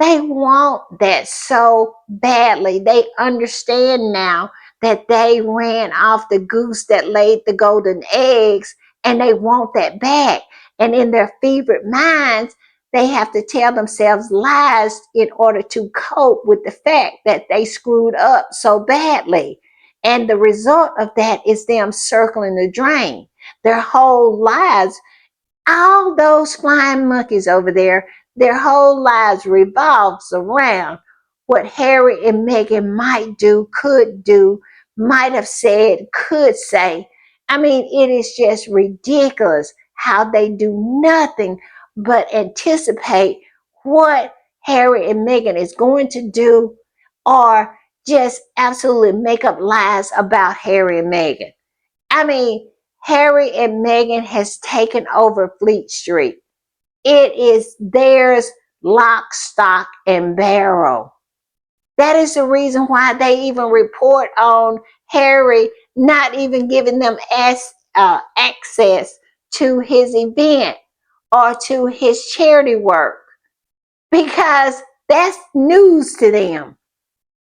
[SPEAKER 1] They want that so badly. They understand now that they ran off the goose that laid the golden eggs, and they want that back. And in their fevered minds, they have to tell themselves lies in order to cope with the fact that they screwed up so badly. And the result of that is them circling the drain. Their whole lives, all those flying monkeys over there, their whole lives revolves around what Harry and Meghan might do, might have said, could say. I mean, it is just ridiculous how they do nothing but anticipate what Harry and Meghan is going to do, or just absolutely make up lies about Harry and Meghan. I mean, Harry and Meghan has taken over Fleet Street. It is theirs, lock, stock, and barrel. That is the reason why they even report on Harry not even giving them access to his event or to his charity work, because that's news to them.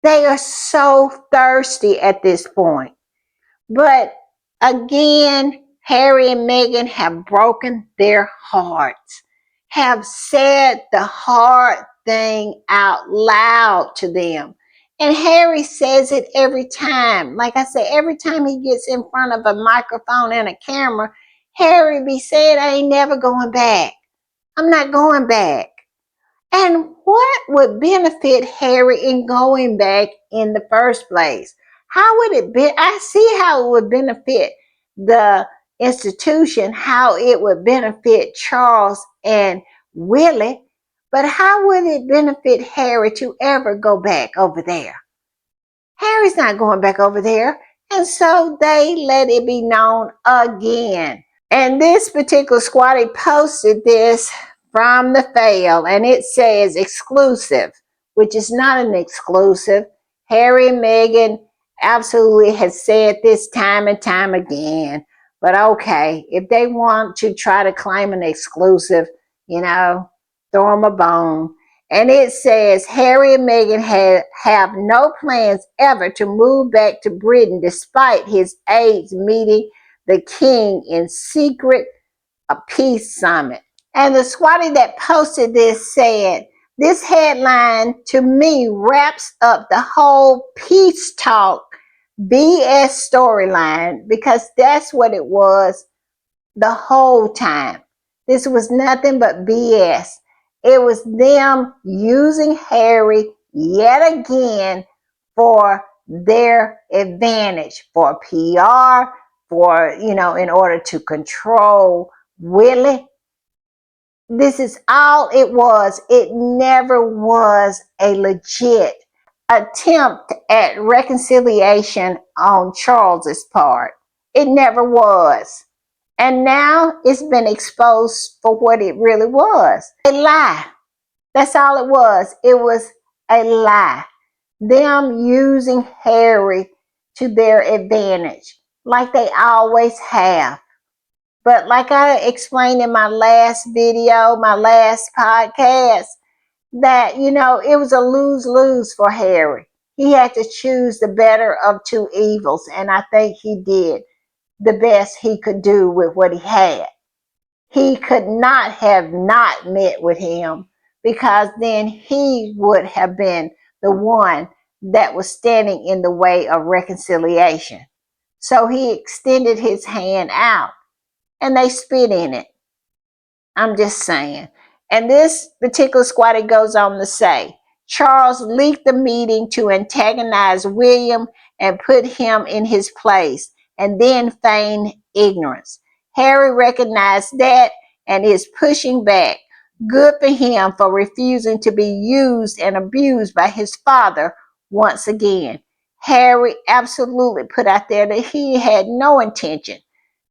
[SPEAKER 1] They are so thirsty at this point. But again, Harry and Meghan have broken their hearts, have said the hard thing out loud to them. And Harry says it every time. Like I said, every time he gets in front of a microphone and a camera, Harry be saying, I ain't never going back. I'm not going back. And what would benefit Harry in going back in the first place? How would it be? I see how it would benefit the institution, how it would benefit Charles and Willie, but how would it benefit Harry to ever go back over there? Harry's not going back over there. And so they let it be known again. And this particular squatty posted this from the fail, and it says exclusive, which is not an exclusive. Harry and Meghan absolutely has said this time and time again. But okay, if they want to try to claim an exclusive, throw them a bone. And it says Harry and Meghan have no plans ever to move back to Britain despite his aides meeting the king in secret, a peace summit. And the squatty that posted this said, this headline to me wraps up the whole peace talk BS storyline, because that's what it was the whole time. This was nothing but BS. It was them using Harry yet again for their advantage, for PR, for, in order to control Willie. This is all it was. It never was a legit attempt at reconciliation on Charles's part. It never was. And now it's been exposed for what it really was. A lie. That's all it was. It was a lie. Them using Harry to their advantage, like they always have. But like I explained in my last video, my last podcast, that, it was a lose-lose for Harry. He had to choose the better of two evils, and I think he did the best he could do with what he had. He could not have not met with him, because then he would have been the one that was standing in the way of reconciliation. So he extended his hand out and they spit in it. I'm just saying. And this particular squatter goes on to say, Charles leaked the meeting to antagonize William and put him in his place, and then feigned ignorance. Harry recognized that and is pushing back. Good for him for refusing to be used and abused by his father once again. Harry absolutely put out there that he had no intention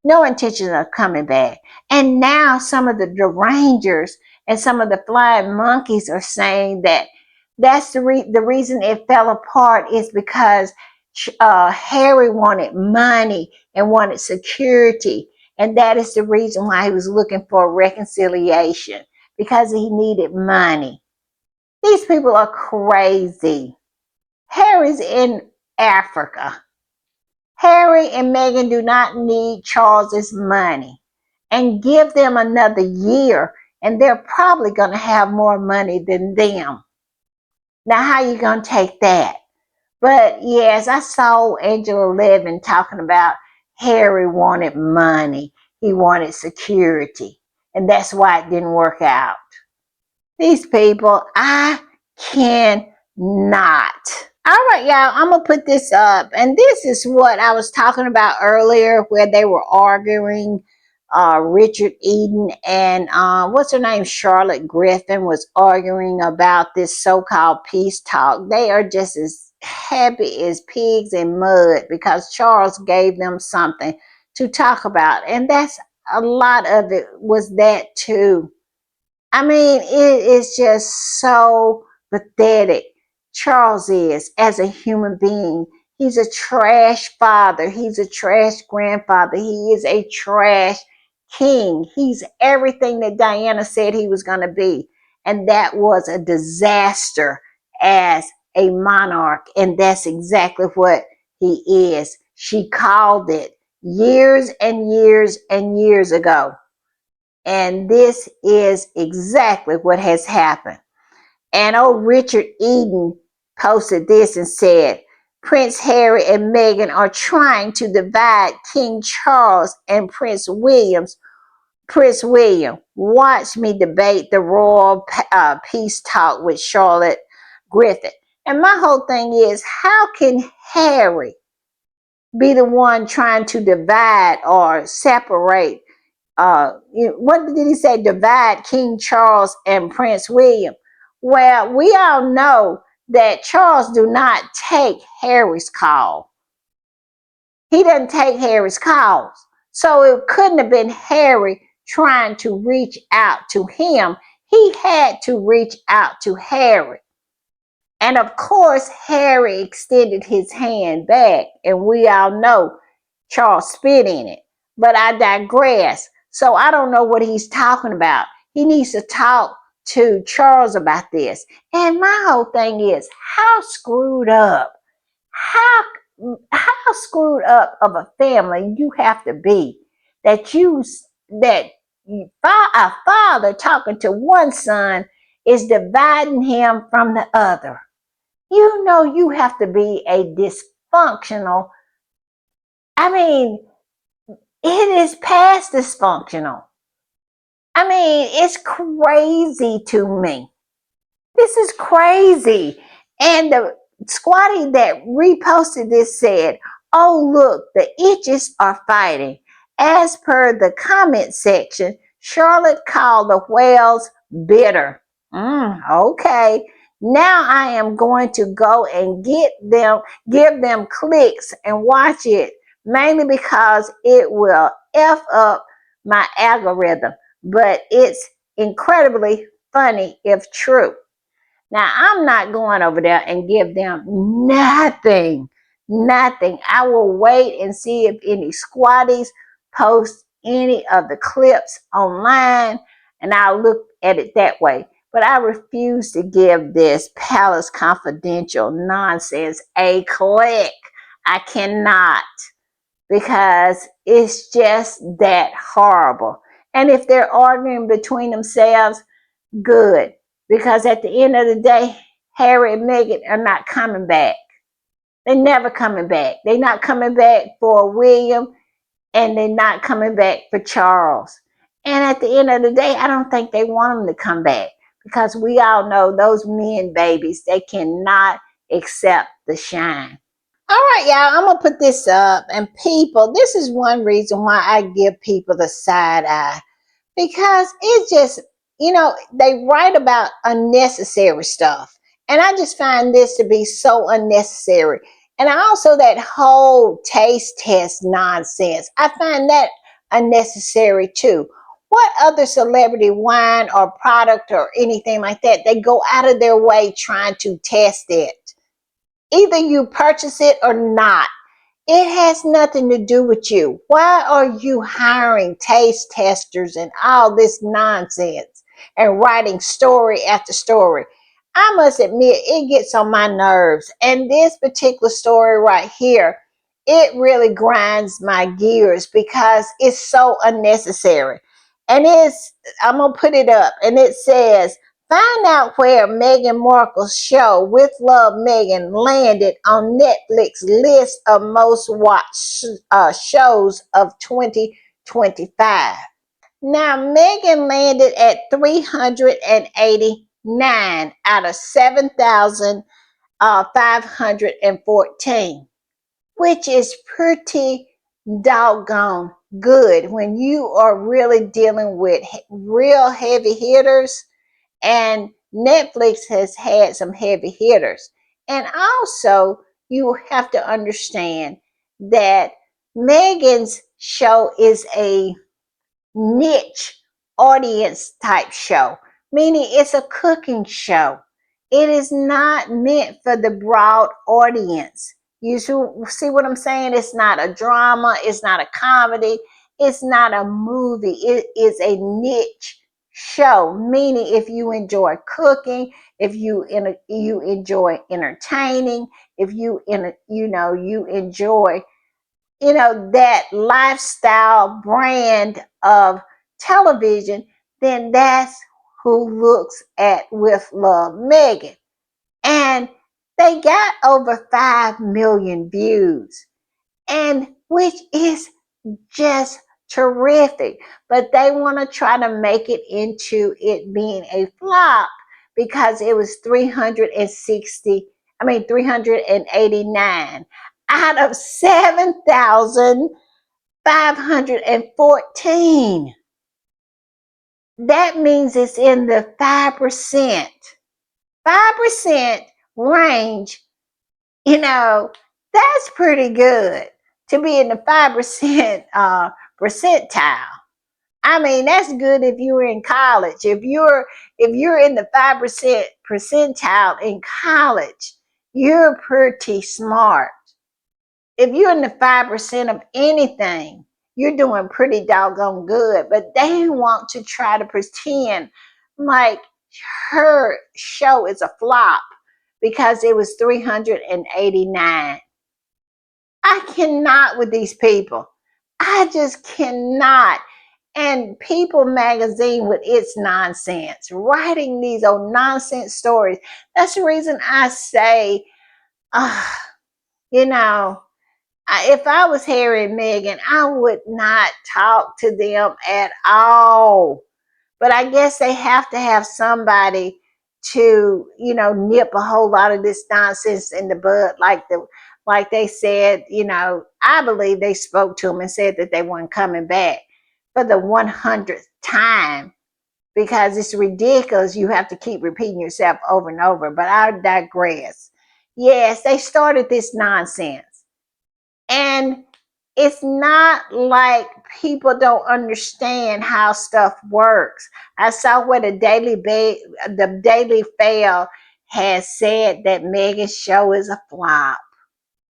[SPEAKER 1] of coming back. And now some of the derangers and some of the flying monkeys are saying that that's the reason it fell apart is because Harry wanted money and wanted security. And that is the reason why he was looking for reconciliation, because he needed money. These people are crazy. Harry's in Africa. Harry and Meghan do not need Charles's money. And give them another year, and they're probably going to have more money than them. Now, how you going to take that? But yes, I saw Angela Levin talking about Harry wanted money. He wanted security. And that's why it didn't work out. These people, I cannot. All right, y'all, I'm going to put this up. And this is what I was talking about earlier, where they were arguing. Richard Eden and what's her name? Charlotte Griffin was arguing about this so-called peace talk. They are just as happy as pigs in mud because Charles gave them something to talk about. And that's a lot of it was that too. I mean, it is just so pathetic. Charles is, as a human being, he's a trash father. He's a trash grandfather. He is a trash king. He's everything that Diana said he was going to be. And that was a disaster as a monarch. And that's exactly what he is. She called it years and years and years ago. And this is exactly what has happened. And old Richard Eden posted this and said, Prince Harry and Meghan are trying to divide King Charles and Prince William. Watch me debate the royal peace talk with Charlotte Griffith. And my whole thing is, how can Harry be the one trying to divide or separate what did he say? Divide King Charles and Prince William. Well, we all know that Charles do not take Harry's call. He doesn't take Harry's calls. So it couldn't have been Harry trying to reach out to him. He had to reach out to Harry. And of course, Harry extended his hand back, and we all know Charles spit in it. But I digress. So I don't know what he's talking about. He needs to talk to Charles about this. And my whole thing is, how screwed up, how screwed up of a family you have to be that a father talking to one son is dividing him from the other. You know you have to be a dysfunctional. I mean, it is past dysfunctional. I mean, it's crazy to me. This is crazy. And the squatty that reposted this said, oh, look, the itches are fighting. As per the comment section, Charlotte called the whales bitter. Okay. Now I am going to go and give them clicks and watch it, mainly because it will F up my algorithm. But it's incredibly funny if true. Now, I'm not going over there and give them nothing. I will wait and see if any squatties post any of the clips online and I'll look at it that way. But I refuse to give this Palace Confidential nonsense a click. I cannot, because it's just that horrible. And if they're arguing between themselves, good. Because at the end of the day, Harry and Meghan are not coming back. They're never coming back. They're not coming back for William, and they're not coming back for Charles. And at the end of the day, I don't think they want them to come back, because we all know those men babies, they cannot accept the shine. All right, y'all, I'm gonna put this up, and people, this is one reason why I give people the side eye, because it's just, they write about unnecessary stuff. And I just find this to be so unnecessary. And also that whole taste test nonsense, I find that unnecessary too. What other celebrity wine or product or anything like that, they go out of their way trying to test it? Either you purchase it or not. It has nothing to do with you. Why are you hiring taste testers and all this nonsense and writing story after story? I must admit, it gets on my nerves. And this particular story right here, it really grinds my gears because it's so unnecessary. And I'm going to put it up, and it says, find out where Meghan Markle's show With Love Meghan landed on Netflix list of most watched shows of 2025. Now, Meghan landed at 389 out of 7,514, which is pretty doggone good when you are really dealing with real heavy hitters, and Netflix has had some heavy hitters. And also, you have to understand that Megan's show is a niche audience type show, meaning it's a cooking show. It is not meant for the broad audience. You see what I'm saying? It's not a drama, it's not a comedy, it's not a movie. It is a niche show, meaning if you enjoy cooking, if you enjoy entertaining, if you enjoy that lifestyle brand of television, then that's who looks at With Love Meghan. And they got over 5 million views, and which is just terrific. But they want to try to make it into it being a flop because it was 389 out of 7,514. That means it's in the 5% range. That's pretty good to be in the 5% percentile. I mean, that's good if you were in college. If you're in the 5% percentile in college, you're pretty smart. If you're in the 5% of anything, you're doing pretty doggone good. But they want to try to pretend like her show is a flop because it was 389. I cannot with these people. I just cannot. And People magazine with its nonsense, writing these old nonsense stories. That's the reason I say, uh, you know, if I was Harry and Meghan, I would not talk to them at all. But I guess they have to have somebody to, nip a whole lot of this nonsense in the bud, like they said, I believe they spoke to them and said that they weren't coming back for the 100th time, because it's ridiculous. You have to keep repeating yourself over and over. But I digress. Yes, they started this nonsense. And it's not like people don't understand how stuff works. I saw where the Daily Fail has said that Megan's show is a flop.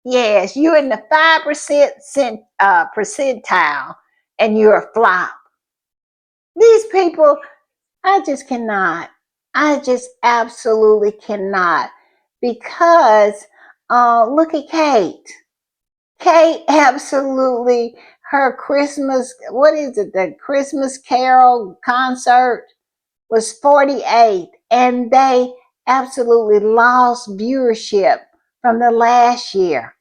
[SPEAKER 1] Yes, you're in the 5% percentile. and you're a flop. These people, I just cannot. I just absolutely cannot. Because look at Kate. Kate absolutely, her Christmas, what is it, the Christmas Carol concert was 48, and they absolutely lost viewership from the last year.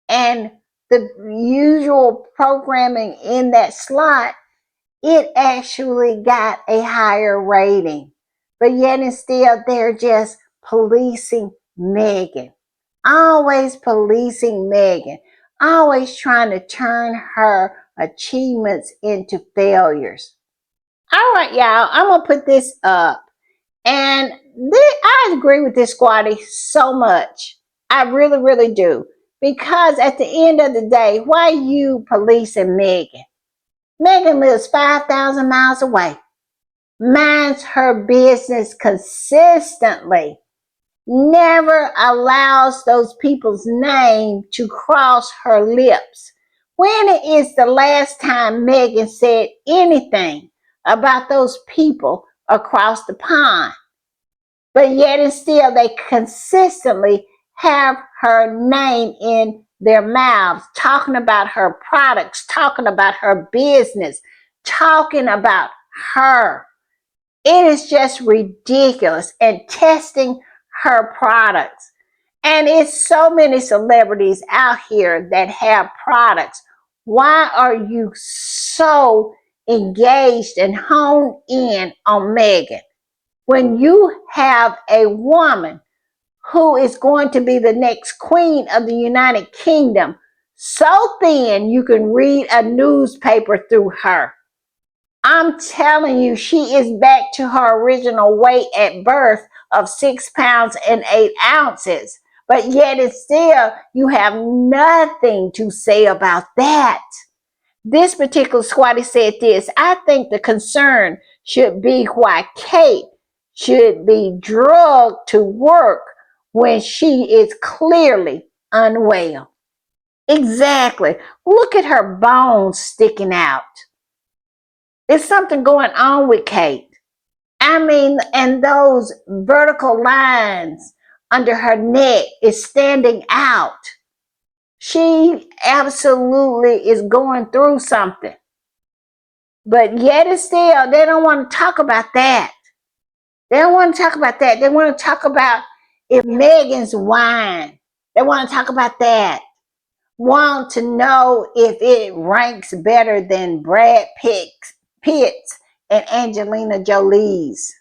[SPEAKER 1] And the usual programming in that slot, it actually got a higher rating. But yet and still, they're just policing Meghan. Always policing Meghan. Always trying to turn her achievements into failures. All right, y'all, I'm going to put this up. And I agree with this squatty so much. I really, really do. Because at the end of the day, why are you policing Meghan? Meghan lives 5,000 miles away, minds her business consistently, never allows those people's name to cross her lips. When is the last time Meghan said anything about those people across the pond? But yet and still, they consistently have her name in their mouths, talking about her products, talking about her business, talking about her. It is just ridiculous, and testing her products. And it's so many celebrities out here that have products. Why are you so engaged and honed in on Meghan? When you have a woman who is going to be the next queen of the United Kingdom, so thin you can read a newspaper through her. I'm telling you, she is back to her original weight at birth of 6 pounds and 8 ounces. But yet and still, you have nothing to say about that. This particular squatty said this: I think the concern should be why Kate should be drugged to work when she is clearly unwell. Exactly. Look at her bones sticking out. There's something going on with Kate. I mean, and those vertical lines under her neck is standing out. She absolutely is going through something. But yet and still, they don't want to talk about that. They don't want to talk about that. They want to talk about if Megan's wine. They want to talk about that. Want to know if it ranks better than Brad Pitt's and Angelina Jolie's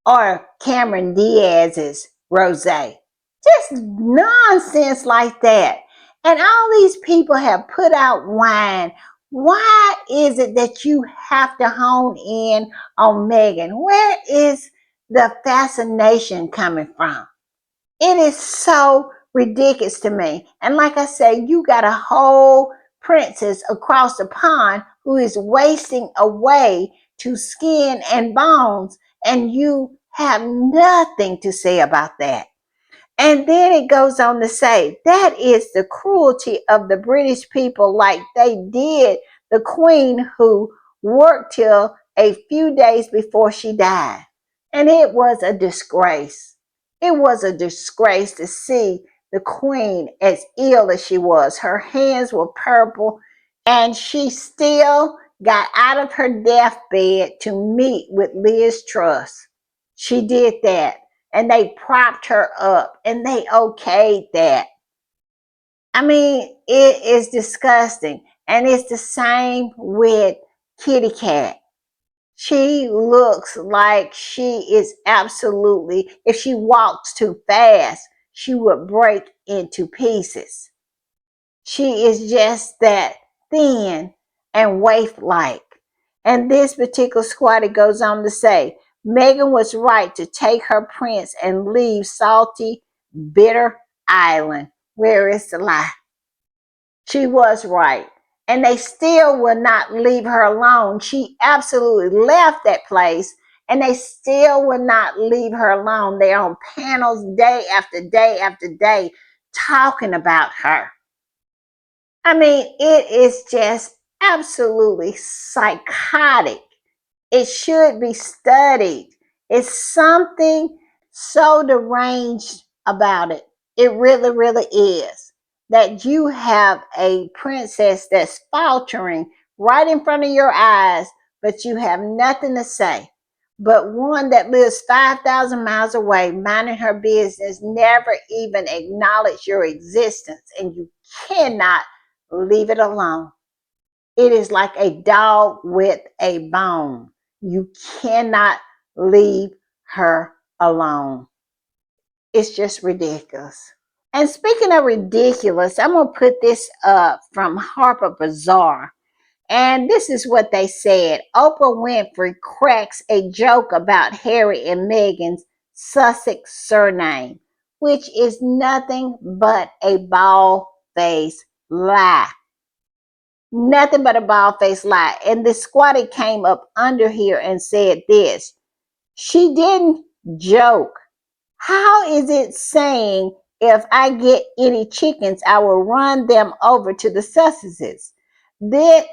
[SPEAKER 1] or Cameron Diaz's rosé. Just nonsense like that. And all these people have put out wine. Why is it that you have to hone in on Meghan? Where is the fascination coming from? It is so ridiculous to me. And like I said, you got a whole princess across the pond who is wasting away to skin and bones, and you have nothing to say about that. And then it goes on to say that is the cruelty of the British people, like they did the queen who worked till a few days before she died. And it was a disgrace. It was a disgrace to see the queen as ill as she was. Her hands were purple, and she still got out of her deathbed to meet with Liz Truss. She did that, and they propped her up, and they okayed that. I mean, it is disgusting. And it's the same with Kitty Cat. She looks like she is absolutely, if she walks too fast, she would break into pieces. She is just that thin and waif-like. And this particular squatter goes on to say, Meghan was right to take her prince and leave salty, bitter island. Where is the lie? She was right. And they still will not leave her alone. She absolutely left that place, and they still will not leave her alone. They're on panels day after day after day talking about her. I mean, it is just absolutely psychotic. It should be studied. It's something so deranged about it. It really, really is. That you have a princess that's faltering right in front of your eyes, but you have nothing to say. But one that lives 5,000 miles away, minding her business, never even acknowledge your existence, and you cannot leave it alone. It is like a dog with a bone. You cannot leave her alone. It's just ridiculous. And speaking of ridiculous, I'm going to put this up from Harper Bazaar. And this is what they said. Oprah Winfrey cracks a joke about Harry and Meghan's Sussex surname, which is nothing but a bald-faced lie. Nothing but a bald-faced lie. And the squatty came up under here and said this. She didn't joke. How is it saying if I get any chickens, I will run them over to the Sussexes? That,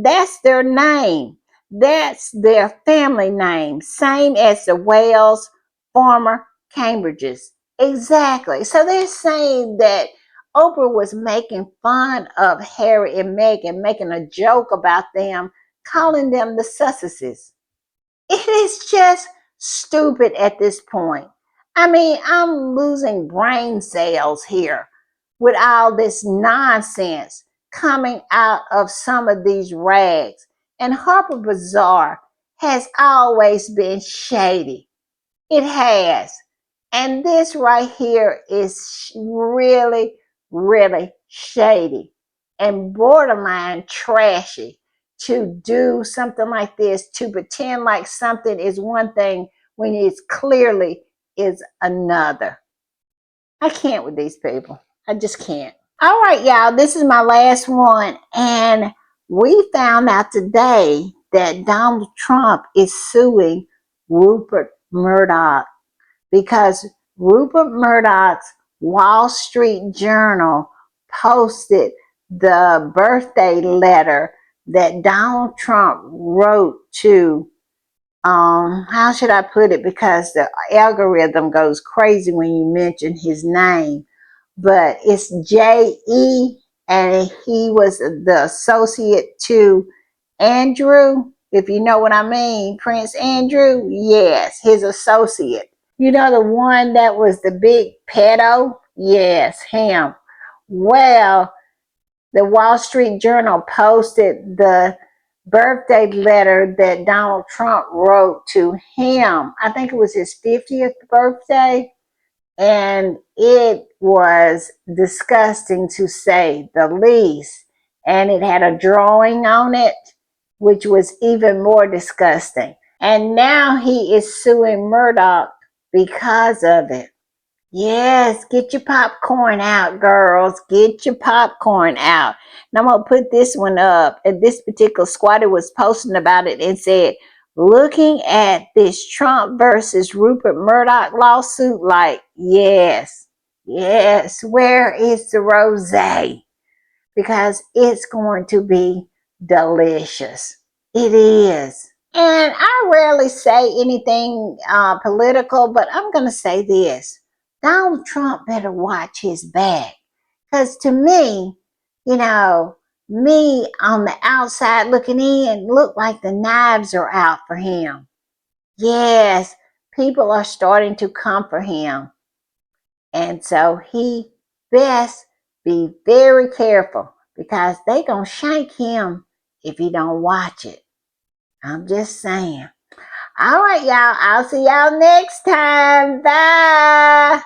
[SPEAKER 1] that's their name. That's their family name. Same as the Wales former Cambridges. Exactly. So they're saying that Oprah was making fun of Harry and Meghan, making a joke about them, calling them the Sussexes. It is just stupid at this point. I mean, I'm losing brain cells here with all this nonsense coming out of some of these rags. And Harper Bazaar has always been shady. It has. And this right here is really, really shady and borderline trashy to do something like this, to pretend like something is one thing when it clearly is another. I can't with these people. I just can't. All right, y'all, this is my last one. And we found out today that Donald Trump is suing Rupert Murdoch because Rupert Murdoch's Wall Street Journal posted the birthday letter that Donald Trump wrote to, how should I put it? Because the algorithm goes crazy when you mention his name. But it's J.E., and he was the associate to Andrew, if you know what I mean. Prince Andrew, yes, his associate. You know, the one that was the big pedo? Yes, him. Well, the Wall Street Journal posted the birthday letter that Donald Trump wrote to him. I think it was his 50th birthday. And it was disgusting to say the least. And it had a drawing on it, which was even more disgusting. And now he is suing Murdoch because of it. Yes, get your popcorn out, girls. Get your popcorn out. And I'm going to put this one up. And this particular squatter was posting about it and said, looking at this Trump versus Rupert Murdoch lawsuit, like, yes, yes, where is the rosé? Because it's going to be delicious. It is. And I rarely say anything political, but I'm going to say this. Donald Trump better watch his back. Because to me, you know, me on the outside looking in, look like the knives are out for him. Yes, people are starting to come for him. And so he best be very careful because they going to shank him if he don't watch it. I'm just saying. All right, y'all. I'll see y'all next time. Bye.